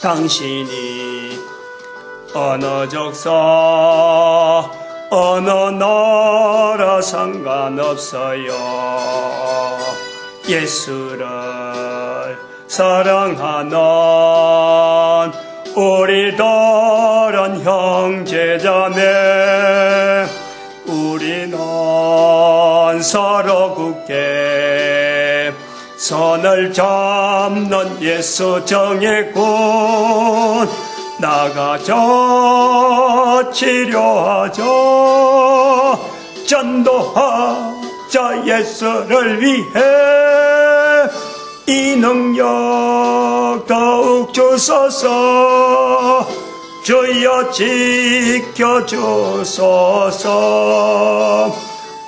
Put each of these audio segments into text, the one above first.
당신이 어느 적사 어느 나라 상관없어요. 예수를 사랑하는 우리들은 형제자매, 우리는 서로 굳게 손을 잡는 예수 정예꾼, 나가자 치료하자 전도하자 예수를 위해 이 능력 더욱 주소서. 주여 지켜주소서.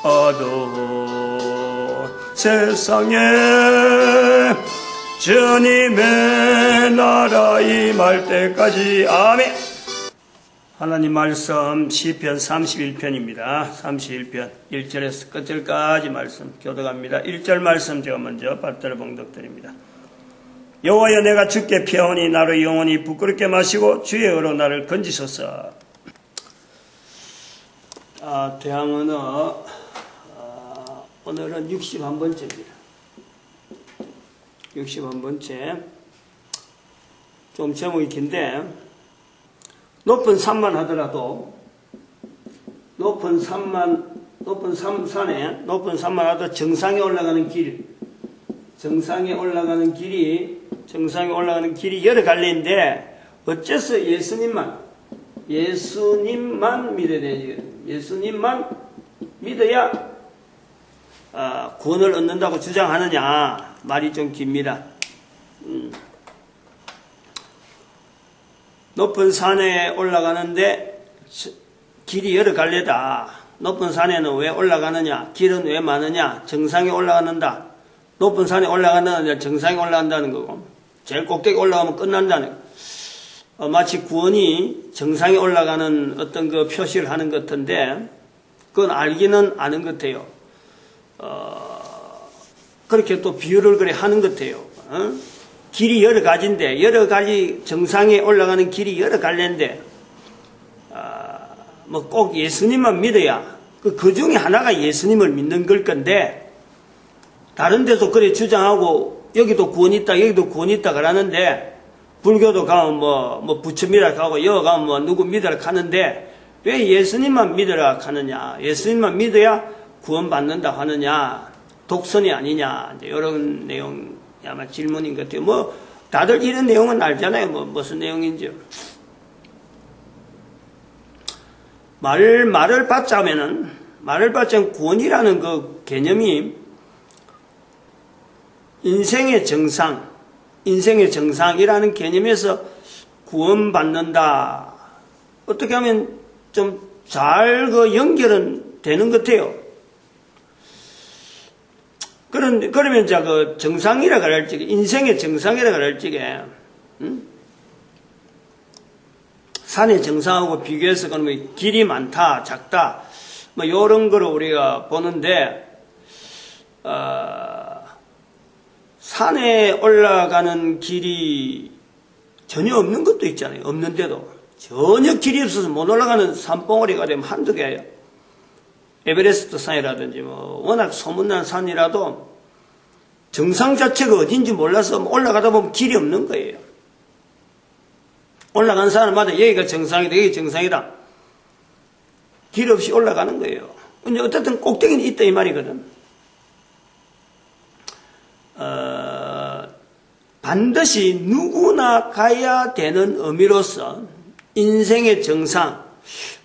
어두운 세상에 주님의 나라 임할 때까지. 아멘. 하나님 말씀 시편 31편입니다. 31편 1절에서 끝절까지 말씀 교독합니다. 1절 말씀 제가 먼저 받들어 봉독드립니다. 여호와여, 내가 주께 피하오니 나를 영원히 부끄럽게 마시고 주의 의로 나를 건지소서. 대항언어 오늘은 61번째입니다. 61번째. 좀 제목이 긴데, 높은 산만 하더라도, 높은 산만 하더라도 정상에 올라가는 여러 갈래인데, 어째서 예수님만 믿어야 되지. 예수님만 믿어야 구원을 얻는다고 주장하느냐. 말이 좀 깁니다. 높은 산에 올라가는데 길이 여러 갈래다. 높은 산에는 왜 올라가느냐? 길은 왜 많으냐? 정상에 올라가는다. 높은 산에 올라간다는 정상에 올라간다는 거고, 제일 꼭대기 올라가면 끝난다는 거. 마치 구원이 정상에 올라가는 어떤 그 표시를 하는 것 같은데, 그건 알기는 아는 것 같아요. 그렇게 또 비유를 그래 하는 것 같아요. 길이 여러 가지인데, 여러 가지 정상에 올라가는 길이 여러 갈래인데, 뭐 꼭 예수님만 믿어야, 그 중에 하나가 예수님을 믿는 걸 건데, 다른 데서 그래 주장하고, 여기도 구원이 있다, 여기도 구원이 있다 그러는데, 불교도 가면 뭐 부처 믿으라 하고, 여기 가면 뭐 누구 믿으라 하는데, 왜 예수님만 믿으라 하느냐? 예수님만 믿어야 구원받는다 하느냐? 독선이 아니냐? 이제 이런 내용, 아마 질문인 것 같아요. 뭐, 다들 이런 내용은 알잖아요. 뭐, 무슨 내용인지. 말을 받자면 구원이라는 그 개념이 인생의 정상이라는 개념에서 구원받는다. 어떻게 하면 좀 잘 그 연결은 되는 것 같아요. 그러면 자, 그 정상이라 그럴 적에, 인생의 정상이라 그럴 적에, 산의 정상하고 비교해서 그러면 길이 많다, 작다, 뭐, 요런 거를 우리가 보는데, 산에 올라가는 길이 전혀 없는 것도 있잖아요. 없는데도. 전혀 길이 없어서 못 올라가는 산봉우리가 되면 한두 개예요. 에베레스트 산이라든지 뭐 워낙 소문난 산이라도 정상 자체가 어딘지 몰라서 올라가다 보면 길이 없는 거예요. 올라간 사람마다 여기가 정상이다, 여기 정상이다. 길 없이 올라가는 거예요. 근데 어쨌든 꼭대기는 있다 이 말이거든. 반드시 누구나 가야 되는 의미로서 인생의 정상,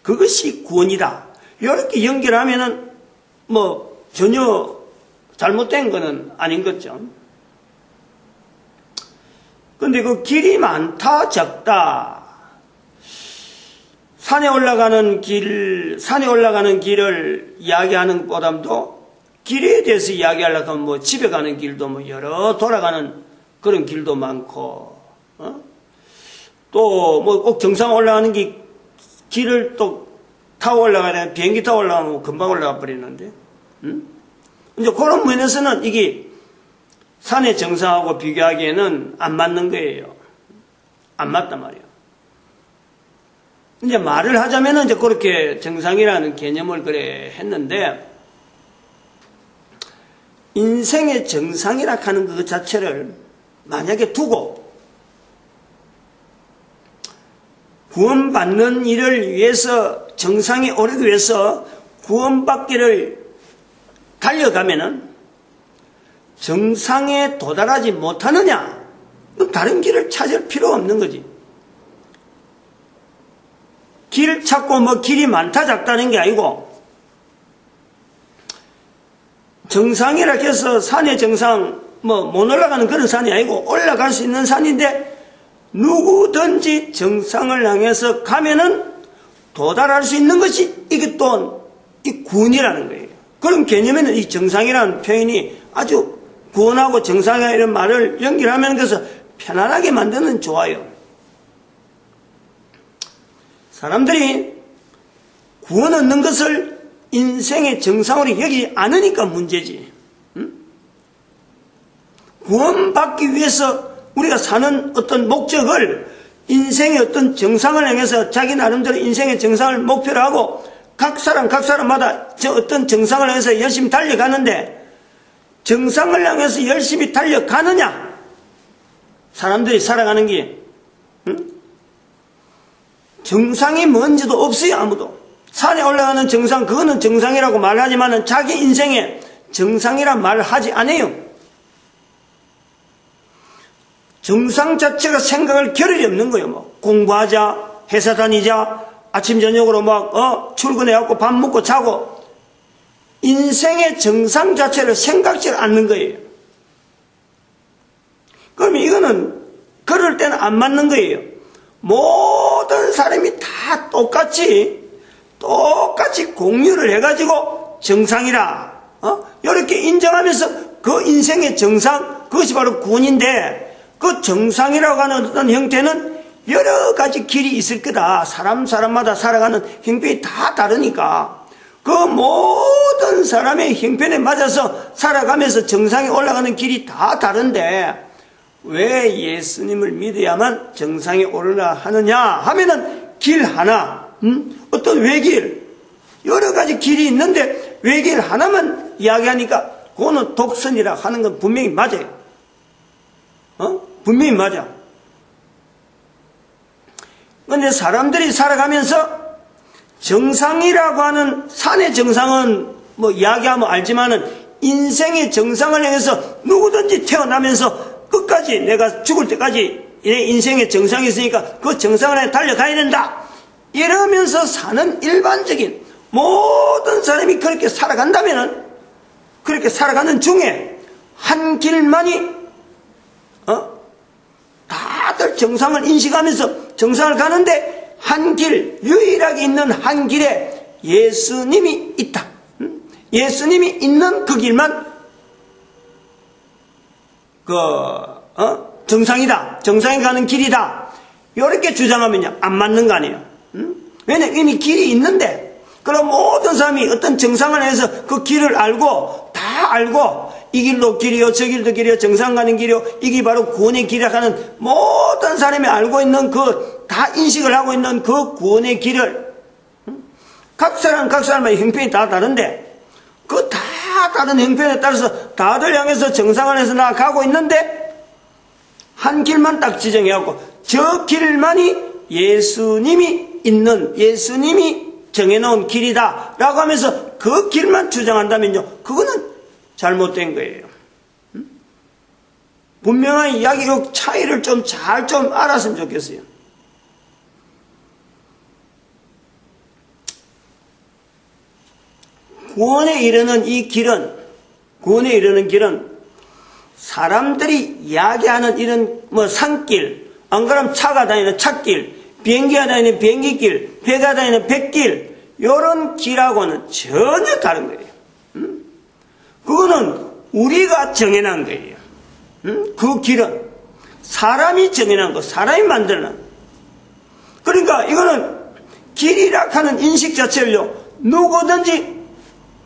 그것이 구원이다. 이렇게 연결하면은 뭐 전혀 잘못된 거는 아닌 거죠. 근데 그 길이 많다, 적다. 산에 올라가는 길을 이야기하는 것보다도 길에 대해서 이야기하려고 하면 뭐 집에 가는 길도 뭐 여러 돌아가는 그런 길도 많고, 또 뭐 꼭 정상 올라가는 길을 또 타고 올라가야 되는, 비행기 타고 올라가면 금방 올라가 버리는데, 이제 그런 면에서는 이게 산의 정상하고 비교하기에는 안 맞는 거예요. 안 맞단 말이에요. 이제 말을 하자면은 이제 그렇게 정상이라는 개념을 그래 했는데, 인생의 정상이라 하는 그 자체를 만약에 두고 구원받는 일을 위해서, 정상에 오르기 위해서 구원받기를 달려가면은 정상에 도달하지 못하느냐? 다른 길을 찾을 필요가 없는 거지. 길 찾고 뭐 길이 많다 작다는 게 아니고, 정상이라 해서 산의 정상 못 올라가는 그런 산이 아니고 올라갈 수 있는 산인데, 누구든지 정상을 향해서 가면은 도달할 수 있는 것이 이게 또 이 구원이라는 거예요. 그런 개념에는 이 정상이라는 표현이 아주 구원하고 정상이라는 이런 말을 연결하면 그래서 편안하게 만드는 좋아요. 사람들이 구원 얻는 것을 인생의 정상으로 여기지 않으니까 문제지. 응? 구원받기 위해서 우리가 사는 어떤 목적을, 인생의 어떤 정상을 향해서 자기 나름대로 인생의 정상을 목표로 하고 각 사람마다 저 어떤 정상을 향해서 열심히 달려가는데, 정상을 향해서 열심히 달려가느냐? 사람들이 살아가는 게, 응? 정상이 뭔지도 없어요. 아무도. 산에 올라가는 정상, 그거는 정상이라고 말하지만 자기 인생에 정상이란 말을 하지 않아요. 정상 자체가 생각할 겨를이 없는 거예요. 뭐 공부하자, 회사 다니자, 아침 저녁으로 막 출근해갖고 밥 먹고 자고, 인생의 정상 자체를 생각지 않는 거예요. 그러면 이거는 그럴 때는 안 맞는 거예요. 모든 사람이 다 똑같이 공유를 해가지고 정상이라 이렇게 인정하면서 그 인생의 정상, 그것이 바로 구원인데, 그 정상이라고 하는 어떤 형태는 여러 가지 길이 있을 거다. 사람마다 살아가는 형편이 다 다르니까 그 모든 사람의 형편에 맞아서 살아가면서 정상에 올라가는 길이 다 다른데, 왜 예수님을 믿어야만 정상에 오르라 하느냐 하면은 길 하나, 어떤 외길, 여러 가지 길이 있는데 외길 하나만 이야기하니까 그거는 독선이라 하는 건 분명히 맞아요. 분명히 맞아. 그런데 사람들이 살아가면서 정상이라고 하는, 산의 정상은 뭐 이야기하면 알지만은 인생의 정상을 향해서 누구든지 태어나면서 끝까지 내가 죽을 때까지 내 인생의 정상이 있으니까 그 정상을 향해 달려가야 된다, 이러면서 사는 일반적인 모든 사람이 그렇게 살아간다면은, 그렇게 살아가는 중에 한 길만이 다들 정상을 인식하면서 정상을 가는데, 한 길, 유일하게 있는 한 길에 예수님이 있다. 예수님이 있는 그 길만 정상이다. 정상에 가는 길이다. 이렇게 주장하면요, 안 맞는 거 아니에요. 왜냐면 이미 길이 있는데, 그럼 모든 사람이 어떤 정상을 해서 그 길을 알고, 다 알고, 이 길도 길이요, 저 길도 길이요, 정상 가는 길이요, 이게 바로 구원의 길이라 하는 모든 사람이 알고 있는 다 인식을 하고 있는 그 구원의 길을, 각 사람의 형편이 다 다른데, 그 다 다른 형편에 따라서 다들 향해서 정상을 해서 나가고 있는데, 한 길만 딱 지정해갖고, 저 길만이 예수님이 있는, 예수님이 정해놓은 길이다 라고 하면서 그 길만 주장한다면요, 그거는 잘못된 거예요. 분명한 이야기로 차이를 좀 알았으면 좋겠어요. 구원에 이르는 길은 사람들이 이야기하는 이런 산길, 안 그러면 차가 다니는 찻길, 비행기가 다니는 비행기길, 배가 다니는 배길, 이런 길하고는 전혀 다른 거예요. 그거는 우리가 정해놓은 거예요. 그 길은 사람이 정해놓은 거, 사람이 만드는. 그러니까 이거는 길이라 하는 인식 자체를요, 누구든지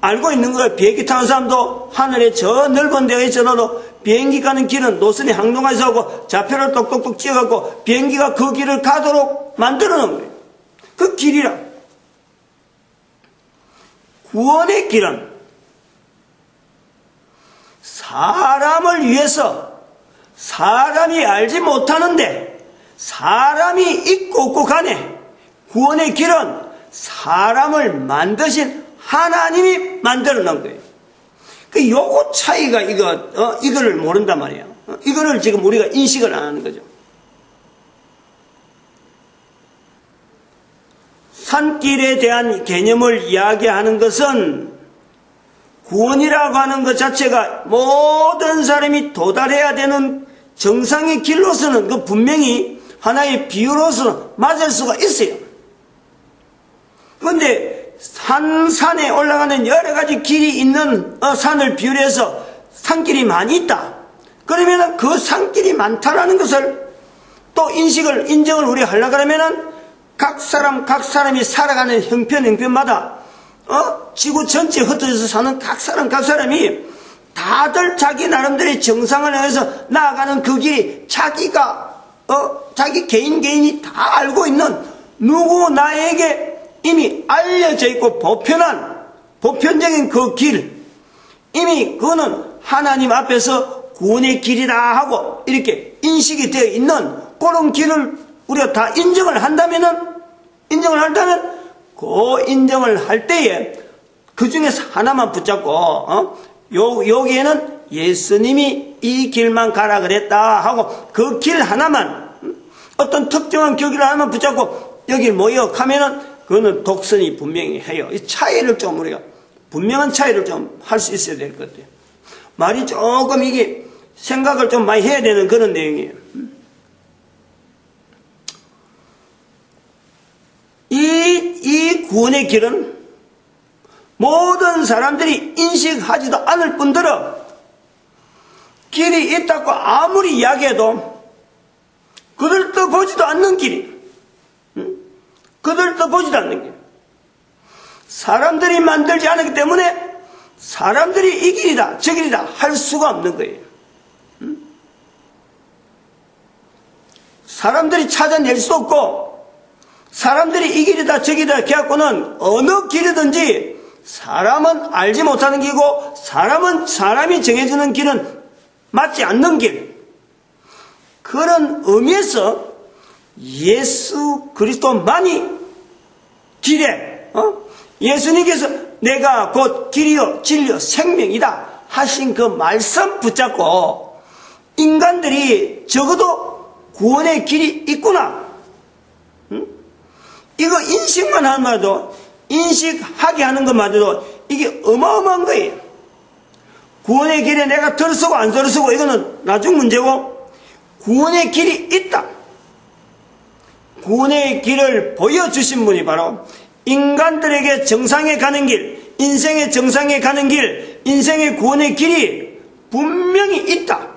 알고 있는 거예요. 비행기 타는 사람도 하늘에 저 넓은 데에 있어도 비행기 가는 길은 노선이 항동해서 하고 좌표를 똑똑똑 찍어갖고 비행기가 그 길을 가도록 만들어 놓은 거예요. 그 길이라. 구원의 길은 사람을 위해서 사람이 알지 못하는데 사람이 있고 없고 간에 구원의 길은 사람을 만드신 하나님이 만들어 놓은 거예요. 그 요거 차이가 이거를 모른단 말이에요. 이거를 지금 우리가 인식을 안 하는 거죠. 산길에 대한 개념을 이야기하는 것은 구원이라고 하는 것 자체가 모든 사람이 도달해야 되는 정상의 길로서는 그 분명히 하나의 비유로서는 맞을 수가 있어요. 그런데 산에 올라가는 여러 가지 길이 있는 산을 비유해서 산길이 많이 있다. 그러면 그 산길이 많다라는 것을 또 인정을 우리가 하려고 하면은 각 사람이 살아가는 형편마다 지구 전체에 흩어져서 사는 각 사람이 다들 자기 나름대로의 정상을 향해서 나아가는 그 길이 자기 개인이 다 알고 있는 누구 나에게 이미 알려져 있고 보편적인 그 길, 이미 그거는 하나님 앞에서 구원의 길이다 하고 이렇게 인식이 되어 있는 그런 길을 우리가 다 인정을 한다면 그 인정을 할 때에 그 중에서 하나만 붙잡고 여기에는 예수님이 이 길만 가라 그랬다 하고 그 길 하나만 어떤 특정한 그 길 하나만 붙잡고 여기 모여 가면은 그거는 독선이 분명히 해요. 이 차이를 좀 우리가 분명한 차이를 좀 할 수 있어야 될 것 같아요. 말이 조금 이게 생각을 좀 많이 해야 되는 그런 내용이에요. 이 구원의 길은 모든 사람들이 인식하지도 않을 뿐더러 길이 있다고 아무리 이야기해도 그들도 보지도 않는 길이, 그들도 보지도 않는 길. 사람들이 만들지 않았기 때문에 사람들이 이 길이다 저 길이다 할 수가 없는 거예요. 사람들이 찾아낼 수 없고 사람들이 이 길이다 저 길이다 이렇게 해갖고는 어느 길이든지 사람은 알지 못하는 길이고 사람이 정해주는 길은 맞지 않는 길. 그런 의미에서 예수 그리스도만이 길에 예수님께서 내가 곧 길이요 진리요 생명이다 하신 그 말씀 붙잡고 인간들이 적어도 구원의 길이 있구나. 이거 인식만 하는 말도 인식하게 하는 것만으로도 이게 어마어마한 거예요. 구원의 길에 내가 들어서고 안 들어서고 이거는 나중 문제고 구원의 길이 있다. 구원의 길을 보여주신 분이 바로 인간들에게 정상에 가는 길, 인생의 정상에 가는 길, 인생의 구원의 길이 분명히 있다.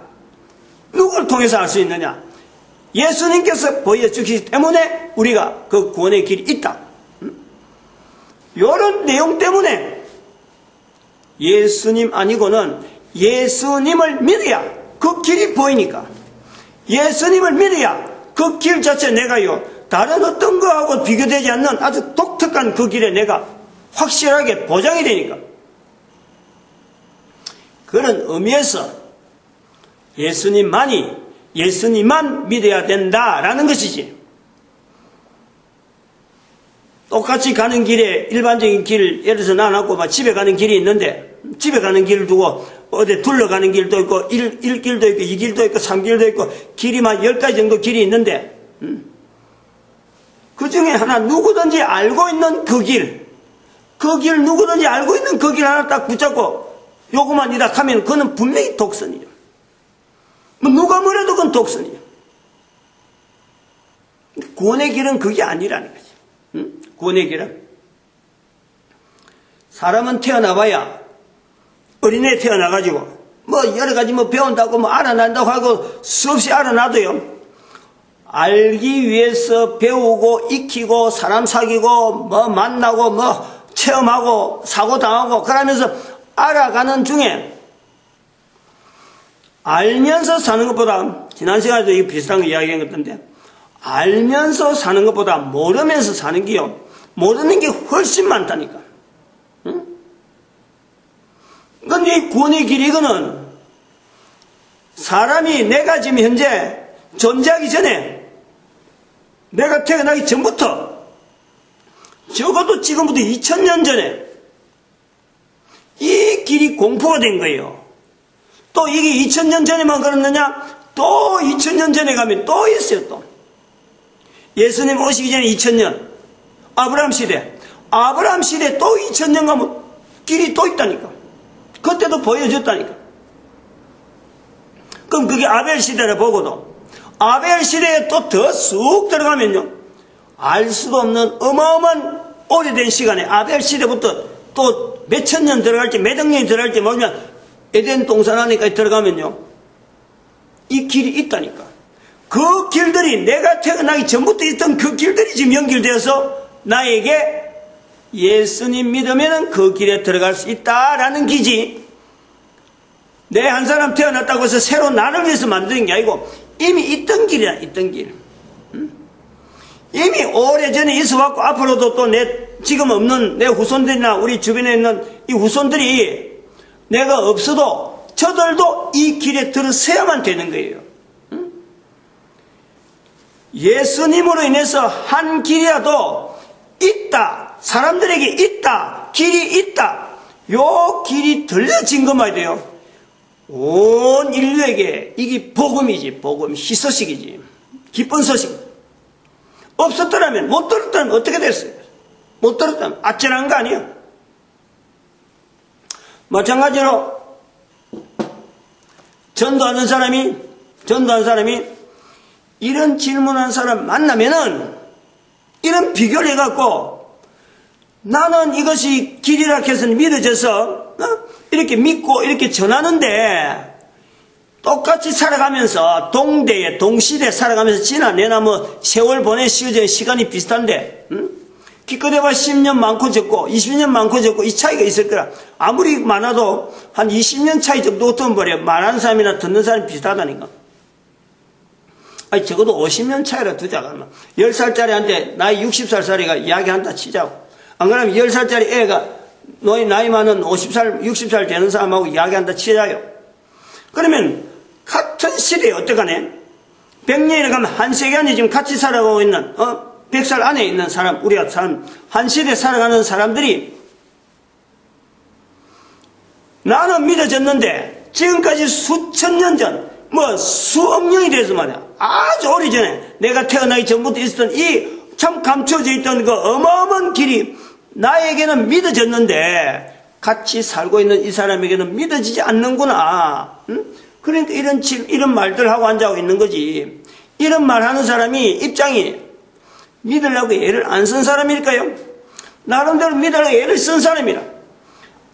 누구를 통해서 알 수 있느냐? 예수님께서 보여주시기 때문에 우리가 그 구원의 길이 있다. 이런 내용 때문에 예수님 아니고는 예수님을 믿어야 그 길이 보이니까 예수님을 믿어야 그 길 자체 내가요 다른 어떤 거하고 비교되지 않는 아주 독특한 그 길에 내가 확실하게 보장이 되니까 그런 의미에서 예수님만 믿어야 된다라는 것이지. 똑같이 가는 길에 일반적인 길, 예를 들어서 나는 막 집에 가는 길이 있는데 집에 가는 길을 두고 어디 둘러가는 길도 있고 1길도 있고 2길도 있고 3길도 있고 길이 막 10가지 정도 길이 있는데 그 중에 하나 누구든지 알고 있는 그 길 누구든지 알고 있는 그 길 하나 딱 붙잡고 요거만 이다 하면 그거는 분명히 독선이죠. 뭐 누가 뭐래도 그건 독선이죠. 구원의 길은 그게 아니라는 거지. 구원의 길은 사람은 태어나봐야 어린애 태어나가지고 뭐 여러 가지 뭐 배운다고 뭐 알아난다고 하고 수없이 알아놔도요 알기 위해서 배우고 익히고 사람 사귀고 뭐 만나고 뭐 체험하고 사고 당하고 그러면서 알아가는 중에 알면서 사는 것보다, 지난 시간에도 이거 비슷한 거 이야기한 것 같은데, 알면서 사는 것보다 모르면서 사는 게요, 모르는 게 훨씬 많다니까. 응? 근데 이 구원의 길이, 이거는 사람이 내가 지금 현재 존재하기 전에, 내가 태어나기 전부터, 적어도 지금부터 2000년 전에 이 길이 공포가 된 거예요. 또 이게 2000년 전에만 그랬느냐? 또 2000년 전에 가면 또 있어요. 또 예수님 오시기 전에 2000년 아브라함 시대 또 2000년 가면 길이 또 있다니까. 그때도 보여줬다니까. 그럼 그게 아벨 시대를 보고도 아벨 시대에 또 더 쑥 들어가면요, 알 수도 없는 어마어마한 오래된 시간에 아벨 시대부터 또 몇천 년 들어갈지 몇억 년이 들어갈지 모르면 에덴 동산 안에까지 들어가면요, 이 길이 있다니까. 그 길들이 내가 태어나기 전부터 있던 그 길들이 지금 연결되어서 나에게 예수님 믿으면 그 길에 들어갈 수 있다라는 기지. 내 한 사람 태어났다고 해서 새로 나를 위해서 만드는 게 아니고 이미 있던 길이야, 있던 길. 이미 오래전에 있어왔고 앞으로도 또 지금 없는 내 후손들이나 우리 주변에 있는 이 후손들이 내가 없어도 저들도 이 길에 들어서야만 되는 거예요. 예수님으로 인해서 한 길이라도 있다, 사람들에게 있다, 길이 있다, 요 길이 들려진 것만 돼요. 온 인류에게 이게 복음이지, 복음, 희소식이지, 기쁜 소식. 없었더라면, 못 들었다면 어떻게 됐어요? 못 들었다면 아찔한 거 아니에요? 마찬가지로 전도하는 사람이 이런 질문한 사람 만나면은 이런 비교를 해갖고 나는 이것이 길이라 해서 믿어져서 이렇게 믿고 이렇게 전하는데 똑같이 살아가면서 동대에 동시대에 살아가면서 지나내나 뭐 세월 보내 시간이 비슷한데 기껏해봐 10년 많고 적고 20년 많고 적고 이 차이가 있을 거라. 아무리 많아도 한 20년 차이 정도 어떤 버려. 말하는 사람이나 듣는 사람이 비슷하다니까. 아니 적어도 50년 차이라 두자가 10살짜리한테 나이 60살짜리가 이야기한다 치자고. 안 그러면 10살짜리 애가 너희 나이 많은 50살 60살 되는 사람하고 이야기한다 치자요. 그러면 같은 시대에 어떡하네? 100년이나 가면 한 세계 안에 지금 같이 살아가고 있는 100살 안에 있는 사람, 우리가 한 시대 살아가는 사람들이 나는 믿어졌는데 지금까지 수천 년 전, 뭐 수억 년이 돼서 말이야. 아주 오래전에 내가 태어나기 전부터 있었던 이 참 감춰져 있던 그 어마어마한 길이 나에게는 믿어졌는데 같이 살고 있는 이 사람에게는 믿어지지 않는구나. 그러니까 이런 말들 하고 앉아고 있는 거지. 이런 말 하는 사람이 입장이 믿으려고 애를 안 쓴 사람일까요? 나름대로 믿으려고 애를 쓴 사람이라.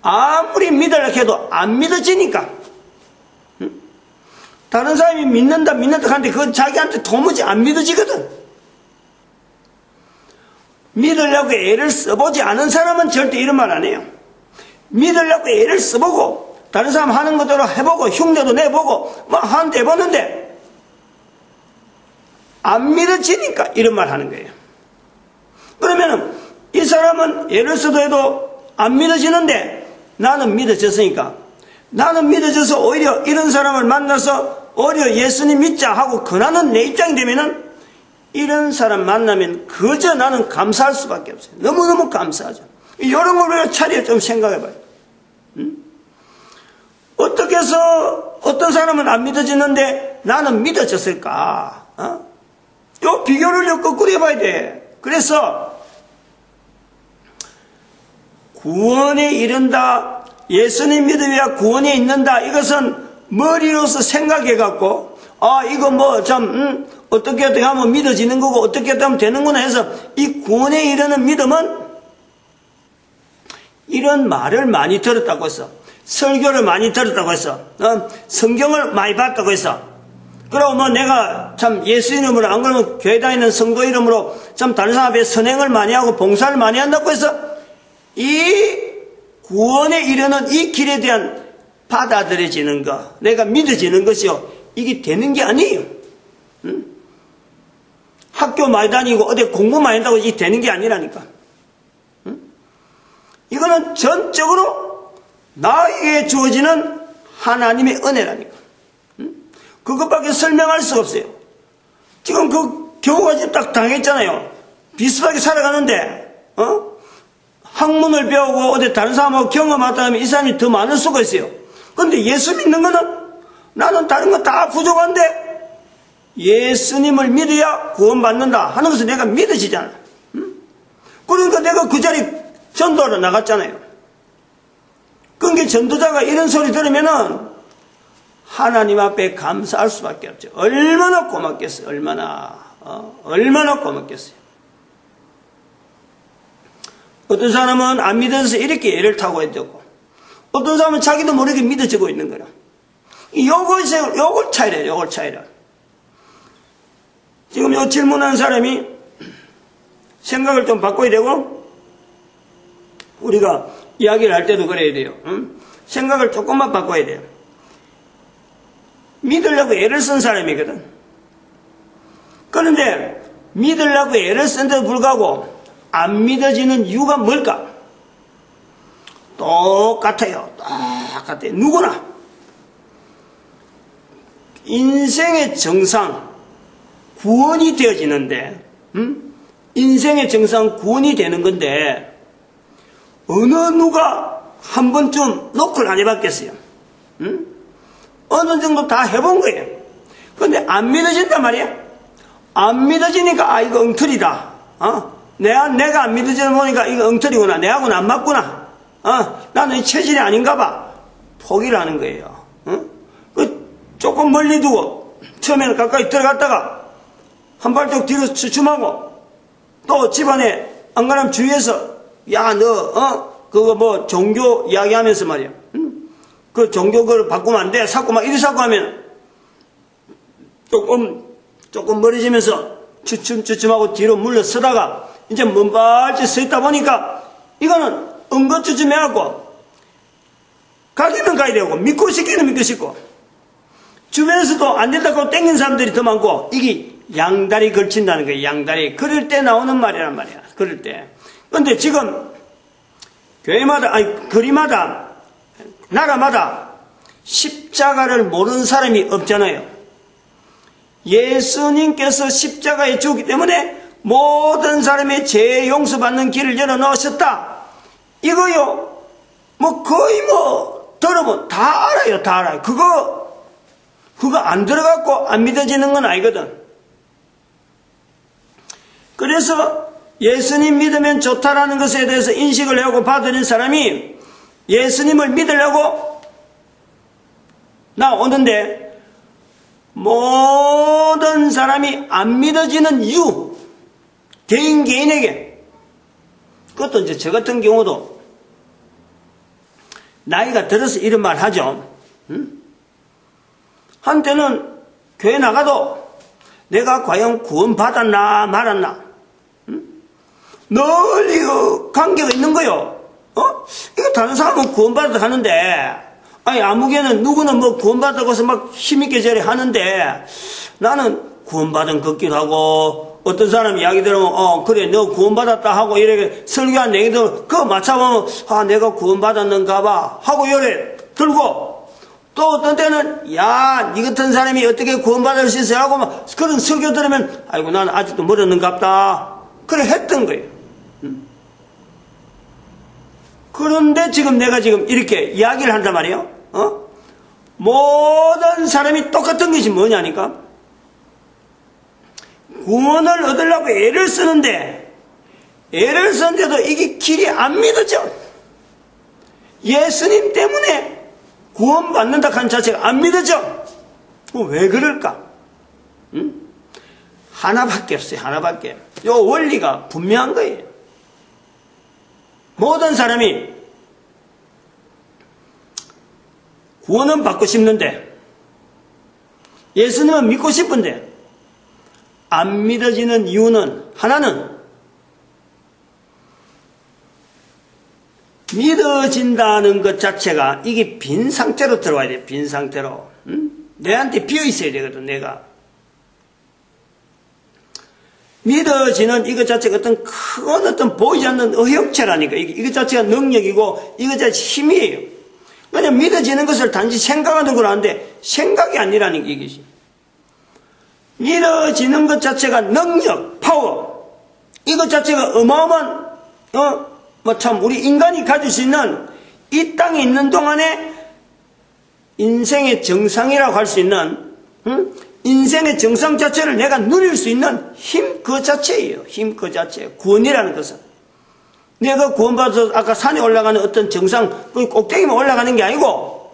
아무리 믿으려고 해도 안 믿어지니까. 다른 사람이 믿는다 하는데 그건 자기한테 도무지 안 믿어지거든. 믿으려고 애를 써보지 않은 사람은 절대 이런 말 안 해요. 믿으려고 애를 써보고 다른 사람 하는 것대로 해보고 흉내도 내보고 뭐 한데 해보는데 안 믿어지니까 이런 말 하는 거예요. 그러면은 이 사람은 애를 써도 해도 안 믿어지는데 나는 믿어졌으니까, 나는 믿어져서 오히려 이런 사람을 만나서 오히려 예수님 믿자 하고 권하는 내 입장이 되면은 이런 사람 만나면 그저 나는 감사할 수밖에 없어요. 너무너무 감사하죠. 이런 걸 차례 좀 생각해봐요. 어떻게 해서 어떤 사람은 안 믿어지는데 나는 믿어졌을까? 요 비교를 거꾸로 해봐야 돼. 그래서 구원에 이른다, 예수님 믿으면 구원에 있는다, 이것은 머리로서 생각해갖고 이거 뭐 참 어떻게 하면 믿어지는 거고 어떻게 하면 되는구나 해서 이 구원에 이르는 믿음은 이런 말을 많이 들었다고 해서, 설교를 많이 들었다고 해서, 성경을 많이 봤다고 해서, 그리고 뭐 내가 참 예수 이름으로, 안 그러면 교회 다니는 성도 이름으로 참 다른 사람 앞에 선행을 많이 하고 봉사를 많이 한다고 해서 이 구원에 이르는 이 길에 대한 받아들여지는 것, 내가 믿어지는 것이요. 이게 되는 게 아니에요. 응? 학교 많이 다니고 어디 공부 많이 한다고 이게 되는 게 아니라니까. 응? 이거는 전적으로 나에게 주어지는 하나님의 은혜라니까. 응? 그것밖에 설명할 수가 없어요. 지금 그 교우가 지금 딱 당했잖아요. 비슷하게 살아가는데, 학문을 배우고 어디 다른 사람하고 경험하다 하면 이 사람이 더 많을 수가 있어요. 그런데 예수 믿는 거는 나는 다른 거 다 부족한데 예수님을 믿어야 구원받는다 하는 것을 내가 믿어지잖아. 그러니까 내가 그 자리 전도하러 나갔잖아요. 그러니까 전도자가 이런 소리 들으면은 하나님 앞에 감사할 수밖에 없죠. 얼마나 고맙겠어요. 얼마나 고맙겠어요. 어떤 사람은 안 믿어서 이렇게 애를 타고 있고, 어떤 사람은 자기도 모르게 믿어지고 있는 거라. 요걸 차이라. 지금 요 질문한 사람이 생각을 좀 바꿔야 되고, 우리가 이야기를 할 때도 그래야 돼요. 생각을 조금만 바꿔야 돼요. 믿으려고 애를 쓴 사람이거든. 그런데 믿으려고 애를 쓴데도 불구하고 안 믿어지는 이유가 뭘까? 똑같아요. 누구나 인생의 정상 구원이 되어지는데, 인생의 정상 구원이 되는 건데 어느 누가 한 번쯤 노크를 안 해봤겠어요? 어느 정도 다 해본 거예요. 그런데 안 믿어진단 말이야. 안 믿어지니까 이거 엉터리다. 내가 안 믿어지는 보니까 이거 엉터리구나. 내하고는 안 맞구나. 나는 체질이 아닌가 봐. 포기를 하는 거예요. 조금 멀리 두고 처음에는 가까이 들어갔다가 한 발짝 뒤로 추춤하고, 또 집안에 안 가면 주위에서 야 너 그거 뭐 종교 이야기하면서 말이야. 그 종교 그걸 바꾸면 안 돼. 자꾸 막 이리 자꾸 하면 조금 멀어지면서 추춤추춤하고 뒤로 물러서다가 이제 먼발치 서 있다 보니까 이거는 엉거추춤해갖고 가기는 가야 되고 믿고 싶기는 믿고 싶고, 주변에서도 안 된다고 땡긴 사람들이 더 많고, 이게 양다리 걸친다는 거예요. 양다리. 그럴 때 나오는 말이란 말이야. 그럴 때. 그런데 지금 교회마다, 거리마다, 나라마다 십자가를 모르는 사람이 없잖아요. 예수님께서 십자가에 죽기 때문에 모든 사람의 죄 용서받는 길을 열어놓으셨다. 이거요, 거의 들으면 다 알아요. 다 알아요. 그거 안 들어갖고 안 믿어지는 건 아니거든. 그래서 예수님 믿으면 좋다라는 것에 대해서 인식을 하고 받아들인 사람이 예수님을 믿으려고 나오는데, 모든 사람이 안 믿어지는 이유, 개인에게, 그것도 이제 저 같은 경우도 나이가 들어서 이런 말 하죠. 한때는 교회 나가도 내가 과연 구원받았나 말았나, 늘 이거 관계가 있는 거요. 이거 다른 사람은 구원받아도 하는데, 아무개는 누구는 구원받아서 막 힘있게 저래 하는데, 나는 구원받은 것 같기도 하고, 어떤 사람 이야기 들으면, 그래, 너 구원받았다 하고, 이렇게 설교한 얘기들, 그거 맞춰보면, 내가 구원받았는가 봐, 하고 요래 들고, 또 어떤 때는, 야, 니 같은 사람이 어떻게 구원받을 수 있어요? 하고 막 그런 설교 들으면, 아이고, 나는 아직도 멀었는갑다. 그래 했던 거예요. 그런데 지금 내가 지금 이렇게 이야기를 한단 말이에요. 모든 사람이 똑같은 것이 뭐냐니까? 구원을 얻으려고 애를 쓰는데, 애를 쓰는데도 이게 길이 안 믿어져. 예수님 때문에 구원받는다 한 자체가 안 믿어져. 왜 그럴까? 하나밖에 없어요. 하나밖에. 요 원리가 분명한 거예요. 모든 사람이 구원은 받고 싶는데, 예수님은 믿고 싶은데 안 믿어지는 이유는, 하나는 믿어진다는 것 자체가 이게 빈 상태로 들어와야 돼. 빈 상태로. 내한테 비어 있어야 되거든. 내가. 믿어지는 이것 자체가 어떤 보이지 않는 의형체라니까. 이것 자체가 능력이고 이것 자체가 힘이에요. 그냥 믿어지는 것을 단지 생각하는 걸 아는데 생각이 아니라는 게 이것이. 믿어지는 것 자체가 능력, 파워. 이것 자체가 어마어마한 우리 인간이 가질 수 있는 이 땅에 있는 동안에 인생의 정상이라고 할 수 있는 인생의 정상 자체를 내가 누릴 수 있는 힘 그 자체예요. 힘 그 자체. 구원이라는 것은. 내가 구원받아서 아까 산에 올라가는 어떤 정상, 그 꼭대기만 올라가는 게 아니고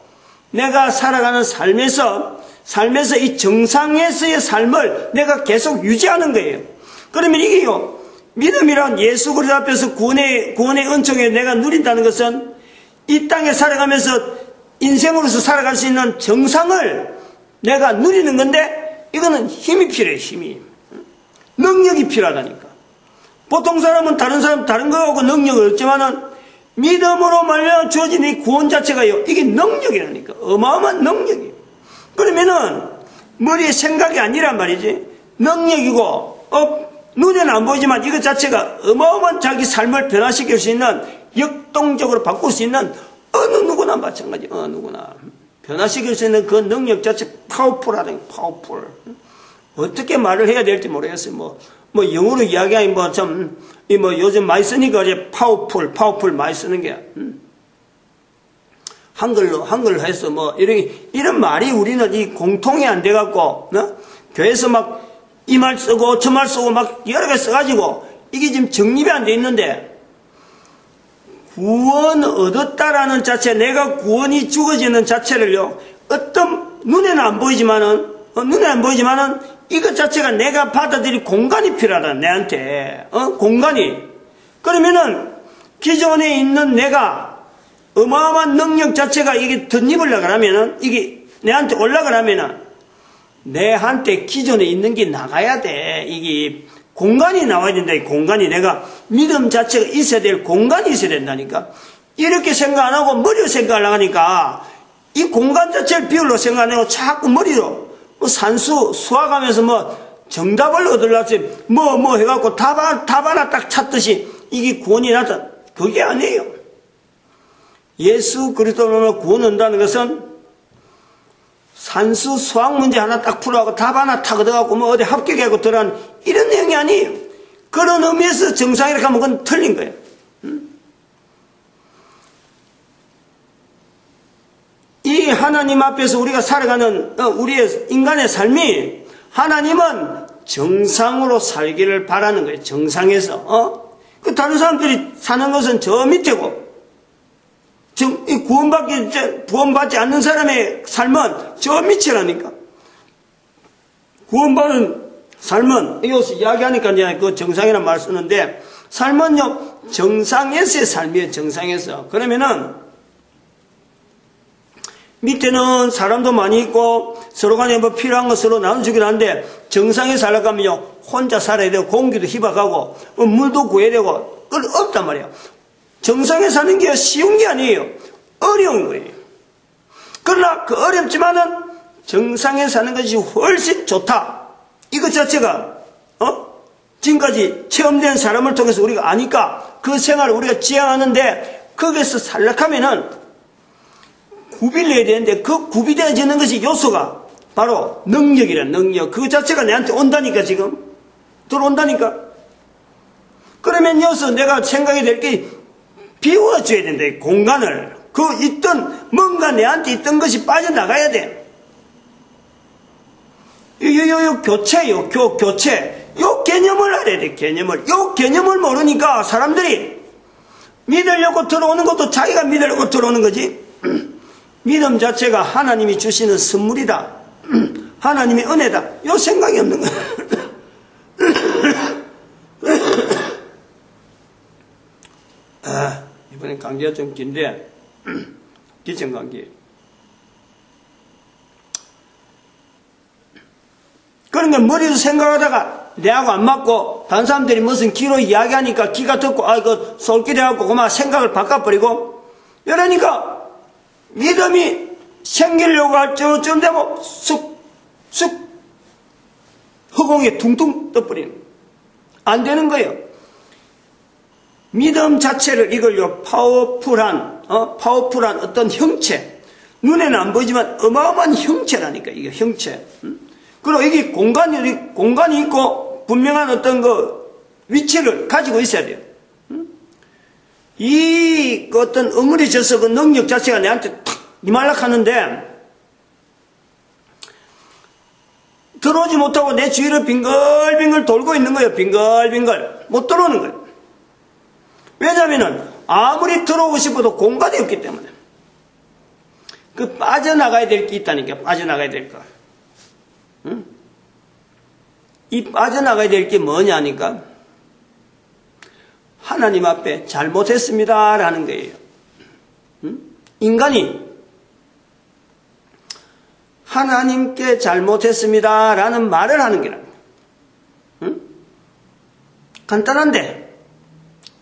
내가 살아가는 삶에서 이 정상에서의 삶을 내가 계속 유지하는 거예요. 그러면 이게요. 믿음이란 예수 그리스도 앞에서 구원의 은총에 내가 누린다는 것은 이 땅에 살아가면서 인생으로서 살아갈 수 있는 정상을 내가 누리는 건데 이거는 힘이 필요해요. 힘이. 능력이 필요하다니까. 보통 사람은 다른 거하고 능력을 얻지만은 믿음으로 말미암아 주어진 이 구원 자체가요. 이게 능력이라니까. 어마어마한 능력이에요. 그러면은 머리에 생각이 아니란 말이지. 능력이고 눈에는 안 보이지만 이것 자체가 어마어마한 자기 삶을 변화시킬 수 있는 역동적으로 바꿀 수 있는 어느 누구나 마찬가지. 어느 누구나 변화시킬 수 있는 그 능력 자체 파워풀하다니. 파워풀. 어떻게 말을 해야 될지 모르겠어요. 뭐 영어로 이야기하니 요즘 많이 쓰니까 이제 파워풀 많이 쓰는 게 한글로 해서 이런 말이 우리는 이 공통이 안 돼갖고 교회에서 막 이 말 쓰고 저 말 쓰고 막 여러 개 써가지고 이게 지금 정립이 안 돼 있는데 구원 얻었다라는 자체, 내가 구원이 주어지는 자체를요, 어떤 눈에는 안 보이지만은 이것 자체가 내가 받아들일 공간이 필요하다. 내한테 공간이. 그러면은 기존에 있는 내가 어마어마한 능력 자체가 이게 덧입으려고 하면은 이게 내한테 올라가려면은 내한테 기존에 있는 게 나가야 돼. 이게 공간이 나와야 된다. 이 공간이 내가 믿음 자체가 있어야 될 공간이 있어야 된다니까. 이렇게 생각 안 하고 머리로 생각을 하니까 이 공간 자체를 비율로 생각 안 하고 자꾸 머리로 산수 수학하면서 정답을 얻으려고 해갖고 답 하나 딱 찾듯이 이게 구원이 나다. 그게 아니에요. 예수 그리스도로 구원 얻는다는 것은 산수 수학 문제 하나 딱 풀어갖고 답 하나 딱 얻어갖고 어디 합격하고 들어간 이런 내용이 아니에요. 그런 의미에서 정상이라고 하면 그건 틀린 거예요. 이 하나님 앞에서 우리가 살아가는 우리의 인간의 삶이 하나님은 정상으로 살기를 바라는 거예요. 정상에서. 그 다른 사람들이 사는 것은 저 밑에고 구원받지 않는 사람의 삶은 저 밑이라니까. 구원받은 삶은, 이것을 이야기하니까 이제 그 정상이라는 말 쓰는데, 삶은요, 정상에서의 삶이에요, 정상에서. 그러면은, 밑에는 사람도 많이 있고, 서로 간에 필요한 거 서로 나눠주긴 하는데, 정상에 살아가면요, 혼자 살아야 되고, 공기도 희박하고, 물도 구해야 되고, 그건 없단 말이에요. 정상에 사는 게 쉬운 게 아니에요. 어려운 거예요. 그러나 그 어렵지만은 정상에 사는 것이 훨씬 좋다. 이것 자체가 지금까지 체험된 사람을 통해서 우리가 아니까 그 생활을 우리가 지향하는데 거기에서 살락하면은 구비를 해야 되는데 그 구비되어지는 것이 요소가 바로 능력이란 능력. 그 자체가 내한테 온다니까 지금. 들어온다니까. 그러면 여기서 내가 생각이 될 게 비워줘야 된다. 공간을. 뭔가 내한테 있던 것이 빠져나가야 돼. 교체요. 교체. 요 개념을 알아야 돼. 개념을. 요 개념을 모르니까 사람들이 믿으려고 들어오는 것도 자기가 믿으려고 들어오는 거지. 믿음 자체가 하나님이 주시는 선물이다. 하나님의 은혜다. 요 생각이 없는 거야. 이번엔 강좌가 좀 긴데, 기청 강좌. 그러니까 머리로 생각하다가 내하고 안 맞고 다른 사람들이 무슨 기로 이야기하니까 기가 듣고 그 솔깃해갖고 그만 생각을 바꿔버리고 이러니까 믿음이 생기려고 할 쯤 되면 쑥 허공에 둥둥 떠버리는 거예요. 안 되는 거예요. 믿음 자체를 이걸요 파워풀한 어떤 형체, 눈에는 안 보이지만 어마어마한 형체라니까. 이게 형체. 그리고 이게 공간이 있고 분명한 어떤 위치를 가지고 있어야 돼요. 이 어떤 어물해져서 그 능력 자체가 내한테 탁 임하려고 하는데 들어오지 못하고 내 주위를 빙글빙글 돌고 있는 거예요. 빙글빙글 못 들어오는 거예요. 왜냐하면 아무리 들어오고 싶어도 공간이 없기 때문에. 빠져나가야 될 게 있다니까. 빠져나가야 될 거. 응? 이 빠져나가야 될 게 뭐냐니까 하나님 앞에 잘못했습니다 라는 거예요. 응? 인간이 하나님께 잘못했습니다 라는 말을 하는 게랍니다. 응? 간단한데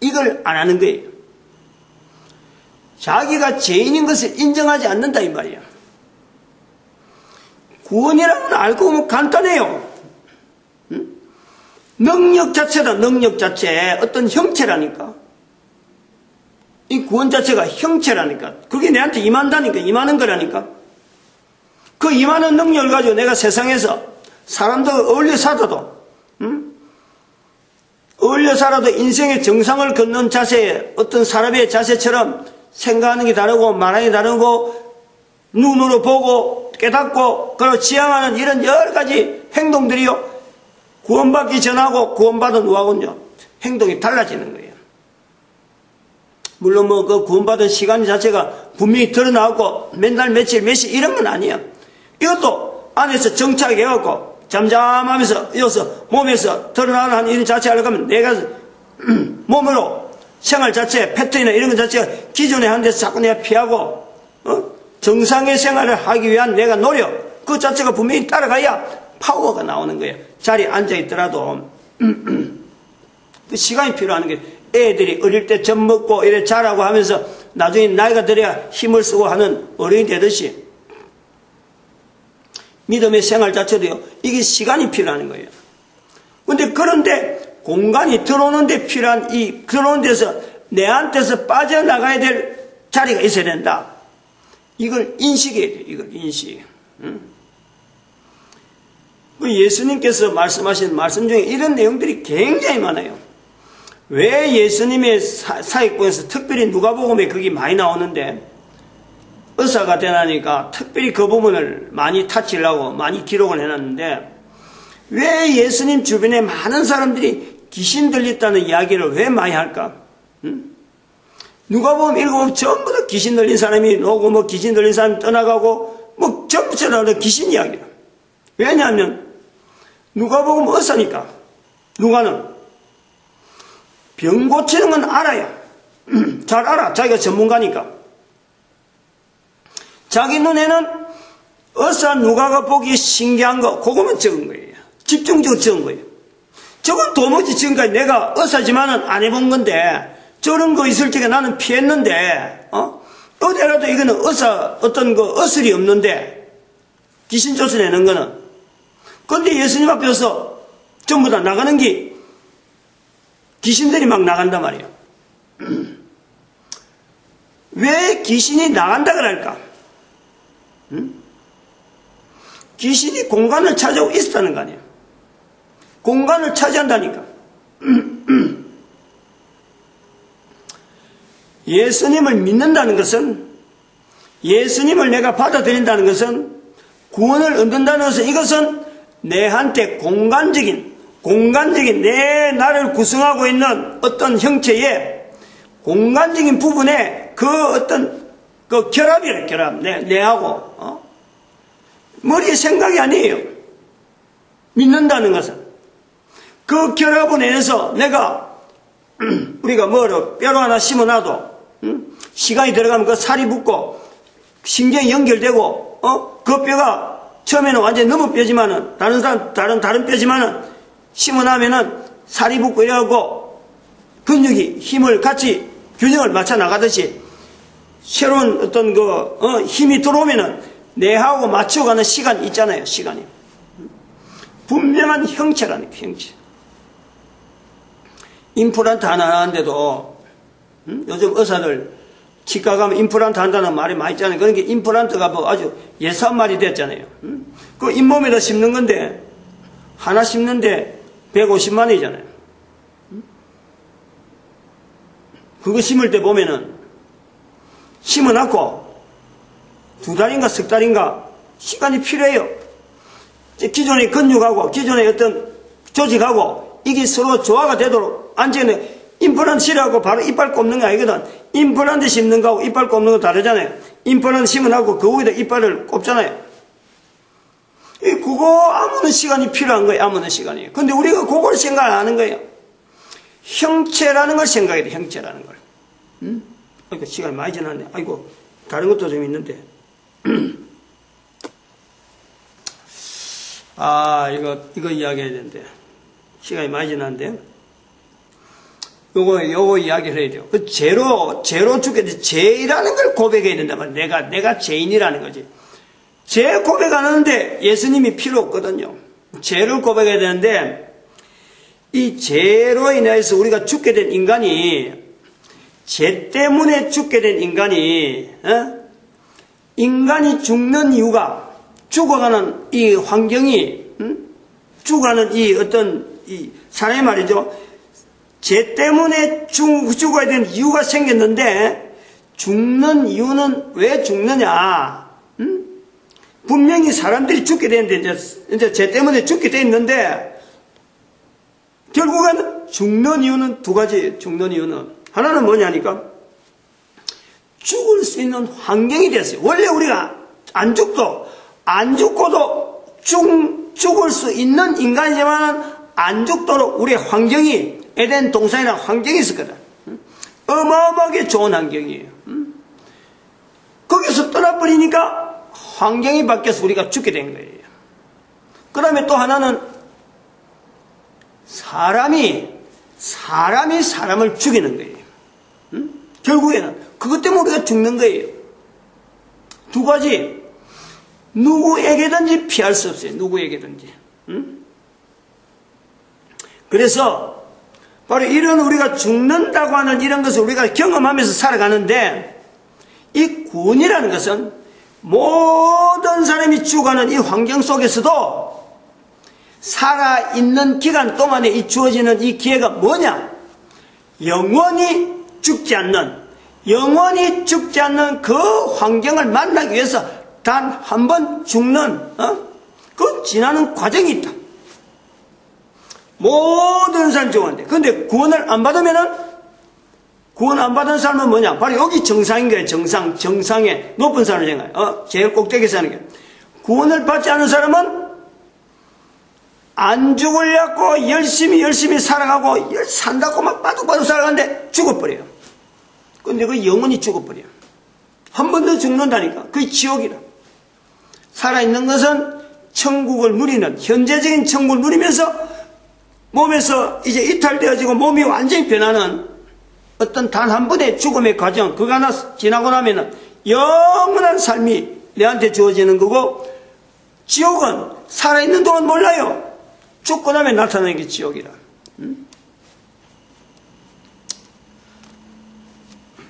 이걸 안 하는 거예요. 자기가 죄인인 것을 인정하지 않는다 이 말이야. 구원이라는 건 알고 보면 간단해요. 응? 능력 자체다. 능력 자체 어떤 형체라니까. 이 구원 자체가 형체라니까. 그게 내한테 임한다니까. 임하는 거라니까. 그 임하는 능력을 가지고 내가 세상에서 사람들과 어울려 살아도 어울려 살아도 인생의 정상을 걷는 자세, 어떤 사람의 자세처럼 생각하는 게 다르고 말하는 게 다르고 눈으로 보고 깨닫고 그리고 지향하는 이런 여러 가지 행동들이요 구원받기 전하고 구원받은 후하고는요 행동이 달라지는 거예요. 물론 그 구원받은 시간 자체가 분명히 드러나고 맨날 며칠 몇 시 이런 건 아니에요. 이것도 안에서 정착해 갖고 잠잠하면서 이어서 몸에서 드러나는 이런 자체 하려고 하면 내가 몸으로 생활 자체 패턴이나 이런 것 자체가 기존에 한 데서 자꾸 내가 피하고 정상의 생활을 하기 위한 내가 노력 그 자체가 분명히 따라가야 파워가 나오는 거예요. 자리에 앉아있더라도 그 시간이 필요한 게 애들이 어릴 때 젖 먹고 이래 자라고 하면서 나중에 나이가 들어야 힘을 쓰고 하는 어른이 되듯이 믿음의 생활 자체도요 이게 시간이 필요한 거예요. 그런데 공간이 들어오는데 필요한 이 들어오는 데서 내한테서 빠져나가야 될 자리가 있어야 된다. 이걸 인식해야 돼요. 이걸 인식. 예수님께서 말씀하신 말씀 중에 이런 내용들이 굉장히 많아요. 왜 예수님의 사역본에서 특별히 누가복음에 그게 많이 나오는데 의사가 되나니까 특별히 그 부분을 많이 타치려고 많이 기록을 해놨는데 왜 예수님 주변에 많은 사람들이 귀신 들렸다는 이야기를 왜 많이 할까? 누가복음 읽어보면 전부 다 귀신 들린 사람이 오고 귀신 들린 사람이 떠나가고 전부 다 귀신 이야기야. 왜냐하면 누가복음 의사니까 누가는 병 고치는 건 알아요. 잘 알아. 자기가 전문가니까. 자기 눈에는 의사 누가가 보기 신기한 거 그거만 적은 거예요. 집중적으로 적은 거예요. 저건 도무지 지금까지 내가 의사지만은 안 해본 건데 저런 거 있을 적에 나는 피했는데 어디라도 이거는 의사 어떤 어슬이 없는데 귀신 쫓아내는 거는 그런데 예수님 앞에서 전부 다 나가는 게 귀신들이 막 나간단 말이에요. 왜 귀신이 나간다 그럴까? 귀신이 공간을 차지하고 있었다는 거 아니에요. 공간을 차지한다니까. 예수님을 믿는다는 것은 예수님을 내가 받아들인다는 것은 구원을 얻는다는 것은 이것은 내한테 공간적인 내 나를 구성하고 있는 어떤 형체의 공간적인 부분에 그 어떤 그 결합이래. 결합. 내하고 머리의 생각이 아니에요. 믿는다는 것은 그 결합을 내서 내가 우리가 뼈로 하나 심어놔도 시간이 들어가면 그 살이 붙고 신경이 연결되고 그 뼈가 처음에는 완전히 너무 뼈지만은 다른 뼈지만은 심어놔면은 살이 붙고 이래갖고 근육이 힘을 같이 균형을 맞춰 나가듯이 새로운 어떤 힘이 들어오면은 뇌하고 맞춰가는 시간이 있잖아요, 시간이. 분명한 형체라는 거예요, 형체. 임플란트 하나 하는데도, 요즘 의사들 치과 가면 임플란트 한다는 말이 많이 있잖아요. 그러니까 임플란트가 뭐 아주 예사한 말이 됐잖아요. 그 잇몸에다 심는 건데, 하나 심는데 150만 원이잖아요. 그거 심을 때 보면은, 심어놨고, 2달인가 3달인가 시간이 필요해요. 기존의 근육하고, 기존의 어떤 조직하고, 이게 서로 조화가 되도록, 안전에 임플란트 실하고 바로 이빨 꼽는 거 아니거든. 임플란트 심는 거하고 이빨 꼽는 거 다르잖아요. 임플란트 심어놨고 그 위에다 이빨을 꼽잖아요. 그거 아무는 시간이 필요한 거예요. 아무는 시간이. 근데 우리가 그걸 생각 안 하는 거예요. 형체라는 걸 생각해야 돼. 형체라는 걸. 그러니까 시간이 많이 지났네. 아이고 다른 것도 좀 있는데. 이거 이야기해야 되는데. 시간이 많이 지났는데. 요거 이야기를 해야 돼요. 그 죄로 죽게 돼. 죄라는 걸 고백해야 된단 말이에요. 내가 죄인이라는 거지. 죄 고백 안 하는데 예수님이 필요 없거든요. 죄를 고백해야 되는데, 이 죄로 인해서 우리가 죽게 된 인간이, 죄 때문에 죽게 된 인간이 죽는 이유가, 죽어가는 이 환경이, 죽어가는 이 어떤, 이 사람이 말이죠. 죄 때문에 죽어야 되는 이유가 생겼는데, 죽는 이유는 왜 죽느냐? 분명히 사람들이 죽게 되는데, 이제 죄 때문에 죽게 돼 있는데, 결국은 죽는 이유는 2가지, 죽는 이유는. 하나는 뭐냐니까? 죽을 수 있는 환경이 됐어요. 원래 우리가 안 죽고도 죽을 수 있는 인간이지만 안 죽도록 우리의 환경이, 에덴 동산이라는 환경이 있었거든. 어마어마하게 좋은 환경이에요. 거기서 떠나버리니까 환경이 바뀌어서 우리가 죽게 된 거예요. 그 다음에 또 하나는 사람이 사람을 죽이는 거예요. 결국에는 그것 때문에 우리가 죽는 거예요. 2가지. 누구에게든지 피할 수 없어요. 누구에게든지. 그래서 바로 이런 우리가 죽는다고 하는 이런 것을 우리가 경험하면서 살아가는데, 이 구원이라는 것은 모든 사람이 죽어가는 이 환경 속에서도 살아있는 기간 동안에 이 주어지는 이 기회가 뭐냐? 영원히 죽지 않는 그 환경을 만나기 위해서 단 한 번 죽는 그 지나는 과정이 있다. 모든 사람이 죽었는데, 근데 구원을 안 받으면은, 구원 안 받은 사람은 뭐냐? 바로 여기 정상인 거예요. 정상에 높은 사람을 생각해요. 제일 꼭대기에 사는 게. 구원을 받지 않은 사람은 안 죽으려고 열심히 살아가고 산다고 막 바둑바둑 살아가는데 죽어버려요. 근데 그 영원히 죽어버려요. 한 번 더 죽는다니까. 그게 지옥이라. 살아있는 것은 천국을 누리는, 현재적인 천국을 누리면서 몸에서 이제 이탈되어지고 몸이 완전히 변하는 어떤 단 한 번의 죽음의 과정, 그거 하나 지나고 나면은 영원한 삶이 내한테 주어지는 거고, 지옥은 살아있는 동안 몰라요. 죽고 나면 나타나는 게 지옥이라.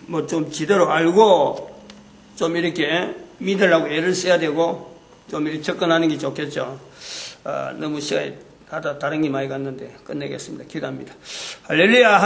뭐 좀 지대로 알고 좀 이렇게 믿으려고 애를 써야 되고 좀 이렇게 접근하는 게 좋겠죠. 너무 시간이 다른 게 많이 갔는데 끝내겠습니다. 기도합니다. 할렐루야.